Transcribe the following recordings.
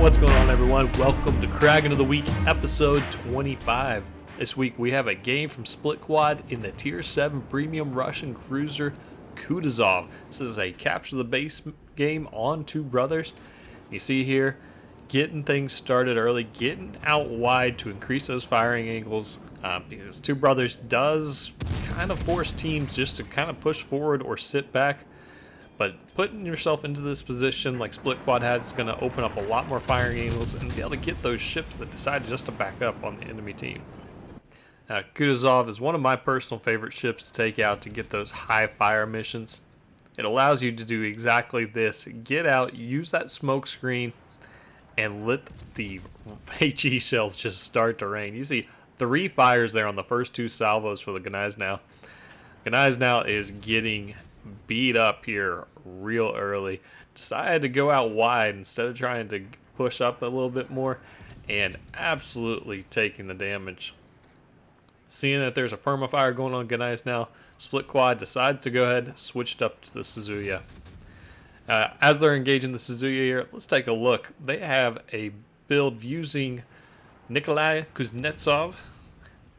What's going on, everyone? Welcome to Kraken of the Week, episode 25. This week we have a game from Split Quad in the Tier 7 premium Russian cruiser Kutuzov. This is a capture the base game on Two Brothers. You see here, getting things started early, getting out wide to increase those firing angles. Because Two Brothers does kind of force teams just to kind of push forward or sit back. But putting yourself into this position like Split Quad has is going to open up a lot more firing angles and be able to get those ships that decide just to back up on the enemy team. Now, Kutuzov is one of my personal favorite ships to take out to get those high fire missions. It allows you to do exactly this. Get out, use that smoke screen, and let the HE shells just start to rain. You see 3 fires there on the first 2 salvos for the Gneisenau. Gneisenau is getting beat up here real early. Decided to go out wide instead of trying to push up a little bit more, and absolutely taking the damage. Seeing that there's a permafire going on Gneisenau, Split Quad decides to go ahead, switched up to the Suzuya. As they're engaging the Suzuya here, let's take a look. They have a build using Nikolai Kuznetsov.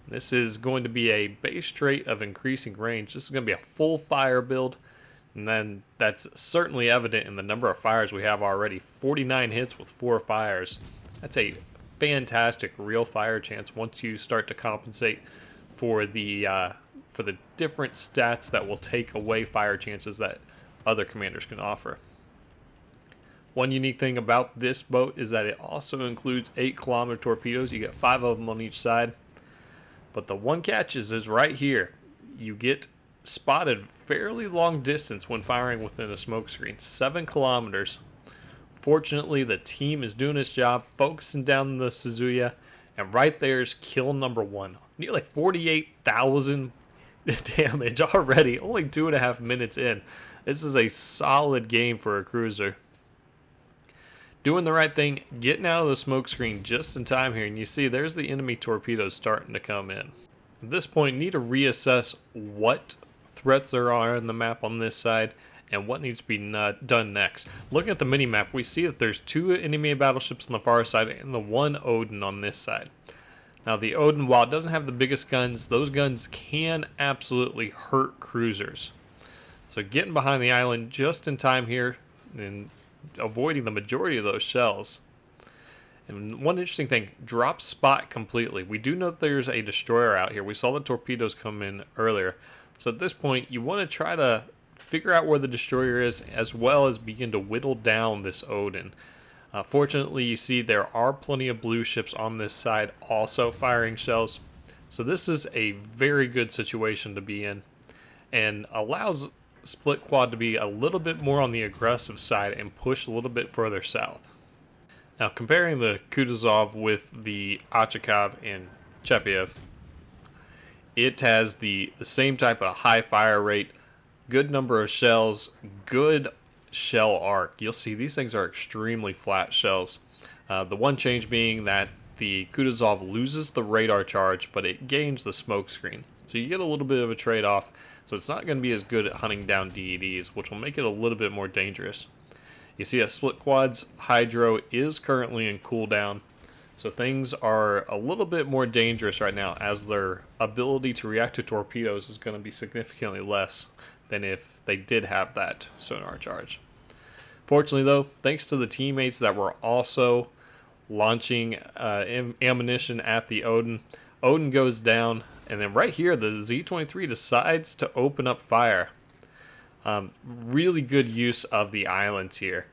This is going to be a base trait of increasing range. This is going to be a full fire build, and then that's certainly evident in the number of fires we have already. 49 hits with 4 fires. That's a fantastic real fire chance once you start to compensate for the different stats that will take away fire chances that other commanders can offer. One unique thing about this boat is that it also includes 8-kilometer torpedoes. You get 5 of them on each side. But the one catch is right here. You get spotted fairly long distance when firing within a smoke screen. 7 kilometers. Fortunately, the team is doing its job, focusing down the Suzuya, and right there's kill number 1. Nearly 48,000 damage already, only 2.5 minutes in. This is a solid game for a cruiser. Doing the right thing, getting out of the smoke screen just in time here, and you see there's the enemy torpedoes starting to come in. At this point, you need to reassess what threats there are on the map on this side and what needs to be done next. Looking at the mini-map, we see that there's 2 enemy battleships on the far side and the 1 Odin on this side. Now the Odin, while it doesn't have the biggest guns, those guns can absolutely hurt cruisers. So getting behind the island just in time here and avoiding the majority of those shells. And one interesting thing, drop spot completely. We do know that there's a destroyer out here. We saw the torpedoes come in earlier. So at this point, you want to try to figure out where the destroyer is, as well as begin to whittle down this Odin. Fortunately, you see there are plenty of blue ships on this side also firing shells. So this is a very good situation to be in, and allows Split Quad to be a little bit more on the aggressive side and push a little bit further south. Now, comparing the Kutuzov with the Achakov and Chepiev, it has the same type of high fire rate, good number of shells, good shell arc. You'll see these things are extremely flat shells. The one change being that the Kutuzov loses the radar charge, but it gains the smoke screen. So you get a little bit of a trade-off. So it's not going to be as good at hunting down DEDs, which will make it a little bit more dangerous. You see that Split Quad's Hydro is currently in cooldown. So things are a little bit more dangerous right now, as their ability to react to torpedoes is going to be significantly less than if they did have that sonar charge. Fortunately though, thanks to the teammates that were also launching ammunition at the Odin, Odin goes down. And then right here, the Z-23 decides to open up fire. Really good use of the islands here.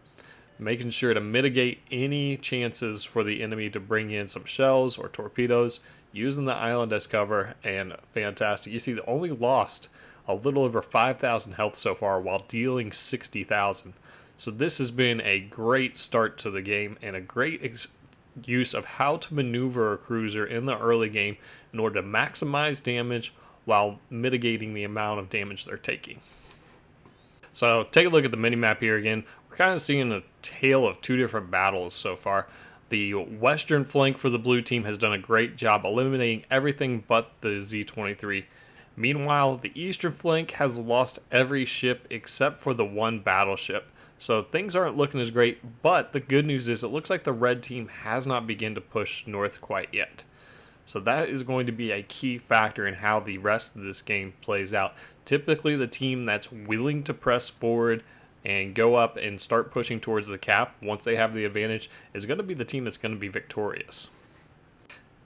Making sure to mitigate any chances for the enemy to bring in some shells or torpedoes. Using the island as cover, and fantastic. You see they only lost a little over 5,000 health so far while dealing 60,000. So this has been a great start to the game and a great use of how to maneuver a cruiser in the early game in order to maximize damage while mitigating the amount of damage they're taking. So take a look at the minimap here again. We're kind of seeing a tale of 2 different battles so far. The western flank for the blue team has done a great job eliminating everything but the Z-23. Meanwhile, the eastern flank has lost every ship except for the 1 battleship. So things aren't looking as great, but the good news is it looks like the red team has not begun to push north quite yet. So that is going to be a key factor in how the rest of this game plays out. Typically, the team that's willing to press forward and go up and start pushing towards the cap once they have the advantage is going to be the team that's going to be victorious.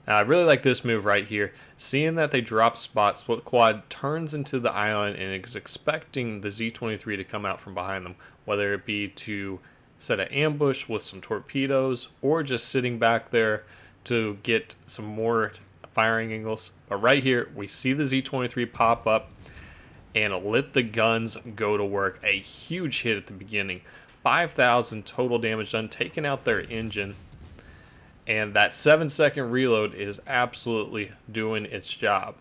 Now, I really like this move right here. Seeing that they drop spot, Split Quad turns into the island and is expecting the Z-23 to come out from behind them, whether it be to set an ambush with some torpedoes or just sitting back there to get some more firing angles. But right here, we see the Z-23 pop up and let the guns go to work. A huge hit at the beginning. 5,000 total damage done, taking out their engine. And that 7-second reload is absolutely doing its job.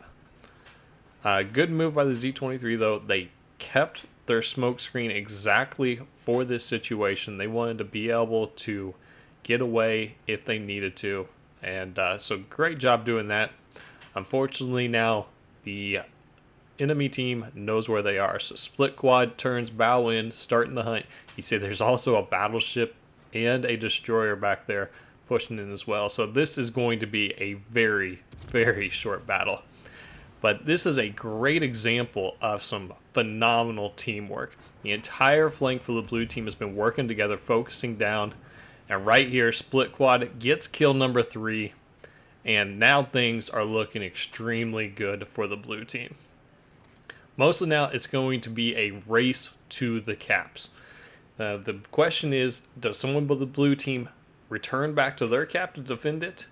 Good move by the Z-23 though. They kept their smoke screen exactly for this situation. They wanted to be able to get away if they needed to. And so great job doing that. Unfortunately now the enemy team knows where they are. So Split Quad turns bow in, starting the hunt. You see there's also a battleship and a destroyer back there pushing in as well. So this is going to be a very, very short battle. But this is a great example of some phenomenal teamwork. The entire flank for the blue team has been working together, focusing down. And right here, Split Quad gets kill number 3. And now things are looking extremely good for the blue team. Mostly now it's going to be a race to the caps. The question is, does someone with the blue team return back to their cap to defend it?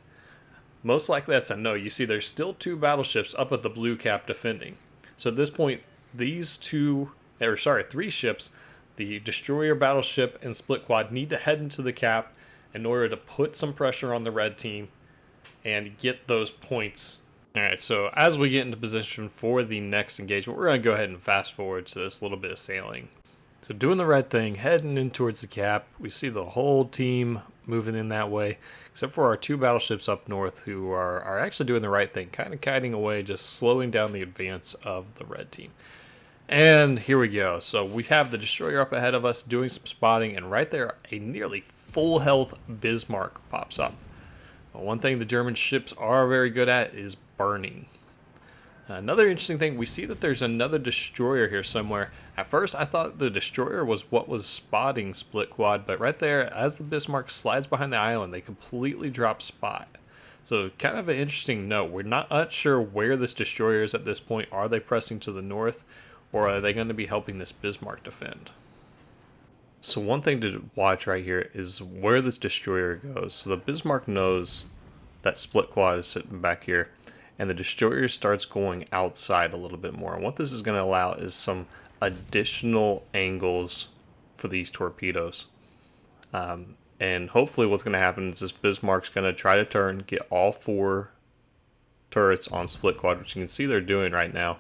Most likely that's a no. You see there's still 2 battleships up at the blue cap defending. So at this point, these 3 ships, the destroyer, battleship, and Split Quad, need to head into the cap in order to put some pressure on the red team and get those points. Alright, so as we get into position for the next engagement, we're going to go ahead and fast forward to this little bit of sailing. So doing the right thing, heading in towards the cap. We see the whole team moving in that way, except for our 2 battleships up north who are actually doing the right thing, kind of kiting away, just slowing down the advance of the red team. And here we go. So we have the destroyer up ahead of us doing some spotting, and right there a nearly full health Bismarck pops up. But one thing the German ships are very good at is burning. Another interesting thing, we see that there's another destroyer here somewhere. At first I thought the destroyer was what was spotting Split Quad, but right there as the Bismarck slides behind the island, they completely drop spot. So kind of an interesting note. We're not sure where this destroyer is at this point. Are they pressing to the north, or are they going to be helping this Bismarck defend? So one thing to watch right here is where this destroyer goes. So the Bismarck knows that Split Quad is sitting back here, and the destroyer starts going outside a little bit more. And what this is going to allow is some additional angles for these torpedoes. And hopefully what's going to happen is this Bismarck's going to try to turn, get all 4 turrets on Split Quad, which you can see they're doing right now.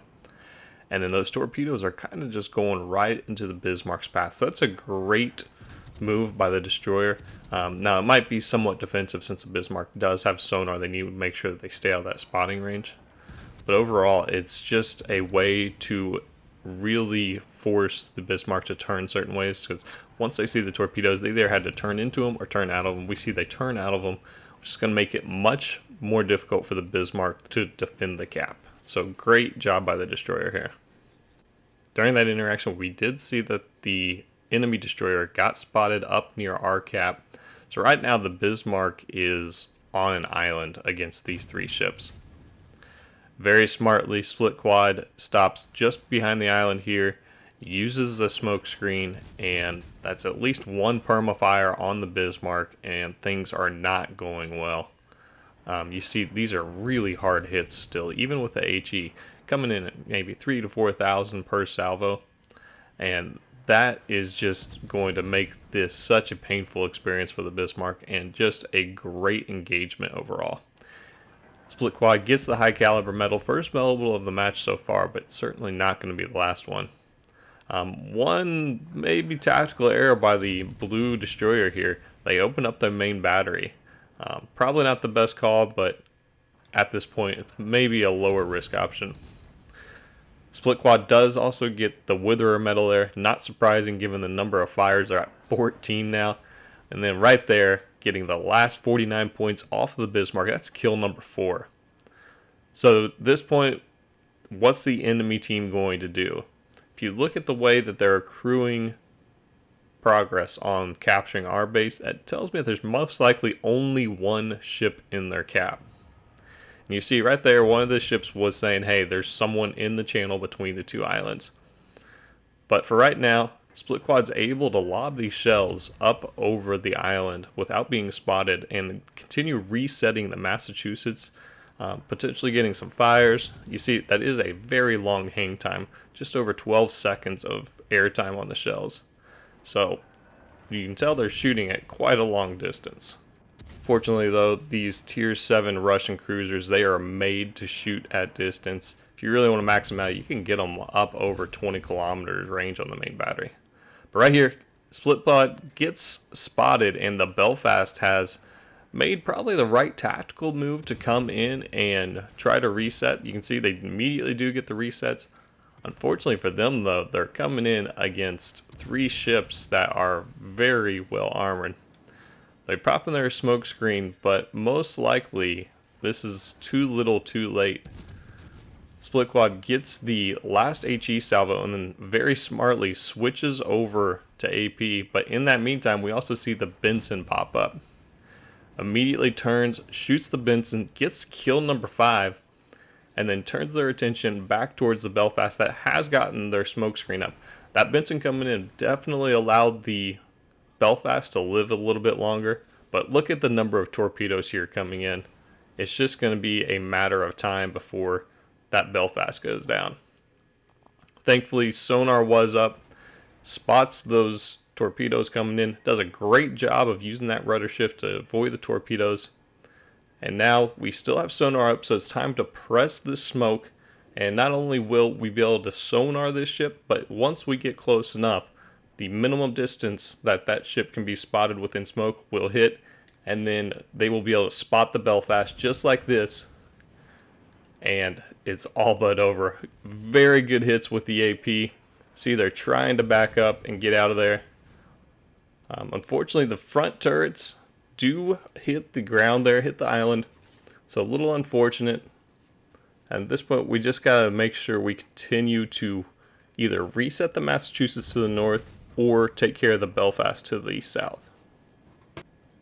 And then those torpedoes are kind of just going right into the Bismarck's path. So that's a great move by the destroyer. Now it might be somewhat defensive since the Bismarck does have sonar. They need to make sure that they stay out of that spotting range. But overall, it's just a way to really force the Bismarck to turn certain ways, because once they see the torpedoes, they either had to turn into them or turn out of them. We see they turn out of them, which is going to make it much more difficult for the Bismarck to defend the cap. So great job by the destroyer here. During that interaction, we did see that the enemy destroyer got spotted up near our cap. So right now the Bismarck is on an island against these 3 ships. Very smartly, Split Quad stops just behind the island here, uses the smoke screen, and that's at least 1 permafire on the Bismarck, and things are not going well. You see these are really hard hits still, even with the HE coming in at maybe 3,000 to 4,000 per salvo, and that is just going to make this such a painful experience for the Bismarck, and just a great engagement overall. Split Quad gets the high caliber medal, first medal of the match so far, but certainly not going to be the last one. One maybe tactical error by the blue destroyer here. They open up their main battery. Probably not the best call, but at this point it's maybe a lower risk option. Split Quad does also get the Witherer medal there. Not surprising given the number of fires are at 14 now. And then right there, getting the last 49 points off of the Bismarck. That's kill number 4. So at this point, what's the enemy team going to do? If you look at the way that they're accruing progress on capturing our base, that tells me that there's most likely only one ship in their cap. And you see right there, one of the ships was saying, hey, there's someone in the channel between the two islands. But for right now, Split Quad's able to lob these shells up over the island without being spotted and continue resetting the Massachusetts, potentially getting some fires. You see, that is a very long hang time, just over 12 seconds of airtime on the shells. So you can tell they're shooting at quite a long distance. Fortunately though, these tier 7 Russian cruisers, they are made to shoot at distance. If you really want to max them out, you can get them up over 20 kilometers range on the main battery. But right here, Split Quad gets spotted, and the Belfast has made probably the right tactical move to come in and try to reset. You can see they immediately do get the resets. Unfortunately for them though, they're coming in against 3 ships that are very well armored. They pop in their smoke screen, but most likely this is too little too late. Split Quad gets the last HE salvo and then very smartly switches over to AP, but in that meantime we also see the Benson pop up. Immediately turns, shoots the Benson, gets kill number 5, and then turns their attention back towards the Belfast that has gotten their smoke screen up. That Benson coming in definitely allowed the Belfast to live a little bit longer, but look at the number of torpedoes here coming in. It's just going to be a matter of time before that Belfast goes down. Thankfully, sonar was up, spots those torpedoes coming in, does a great job of using that rudder shift to avoid the torpedoes. And now we still have sonar up, so it's time to press this smoke. And not only will we be able to sonar this ship, but once we get close enough, the minimum distance that that ship can be spotted within smoke will hit, and then they will be able to spot the Belfast just like this, and it's all but over. Very good hits with the AP. See, they're trying to back up and get out of there. Unfortunately, the front turrets do hit the ground there, hit the island, so a little unfortunate. At this point, we just got to make sure we continue to either reset the Massachusetts to the north or take care of the Belfast to the south.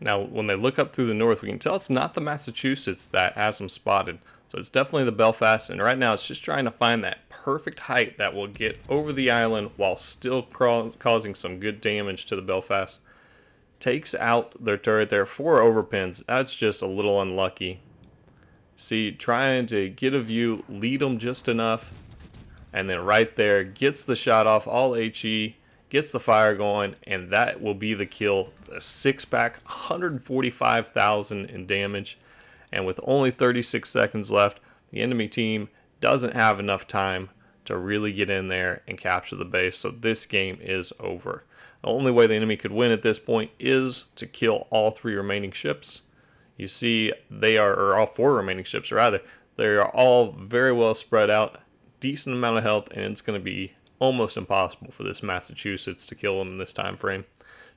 Now, when they look up through the north, we can tell it's not the Massachusetts that has them spotted. So it's definitely the Belfast, and right now it's just trying to find that perfect height that will get over the island while still causing some good damage to the Belfast. Takes out their turret there, 4 overpins. That's just a little unlucky. See, trying to get a view, lead them just enough, and then right there gets the shot off, all HE, gets the fire going, and that will be the kill. A 6-pack, 145,000 in damage, and with only 36 seconds left, the enemy team doesn't have enough time to really get in there and capture the base, so this game is over. The only way the enemy could win at this point is to kill all 3 remaining ships. You see, they are, or all 4 remaining ships rather, they are all very well spread out, decent amount of health, and it's going to be almost impossible for this Massachusetts to kill them in this time frame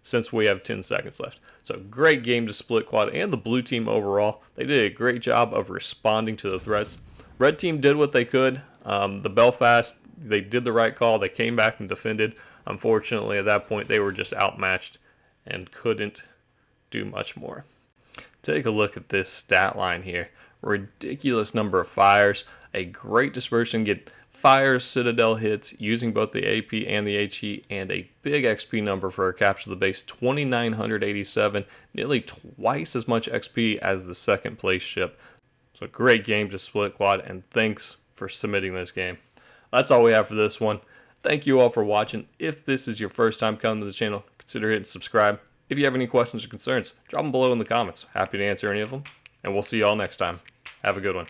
since we have 10 seconds left. So great game to Split Quad and the blue team overall. They did a great job of responding to the threats. Red team did what they could. The Belfast, they did the right call. They came back and defended. Unfortunately, at that point, they were just outmatched and couldn't do much more. Take a look at this stat line here. Ridiculous number of fires, a great dispersion, get fires, citadel hits using both the AP and the HE, and a big XP number for a capture the base, 2,987, nearly twice as much XP as the second place ship. So great game to Split Quad, and thanks for submitting this game. That's all we have for this one. Thank you all for watching. If this is your first time coming to the channel, consider hitting subscribe. If you have any questions or concerns, drop them below in the comments. Happy to answer any of them. And we'll see you all next time. Have a good one.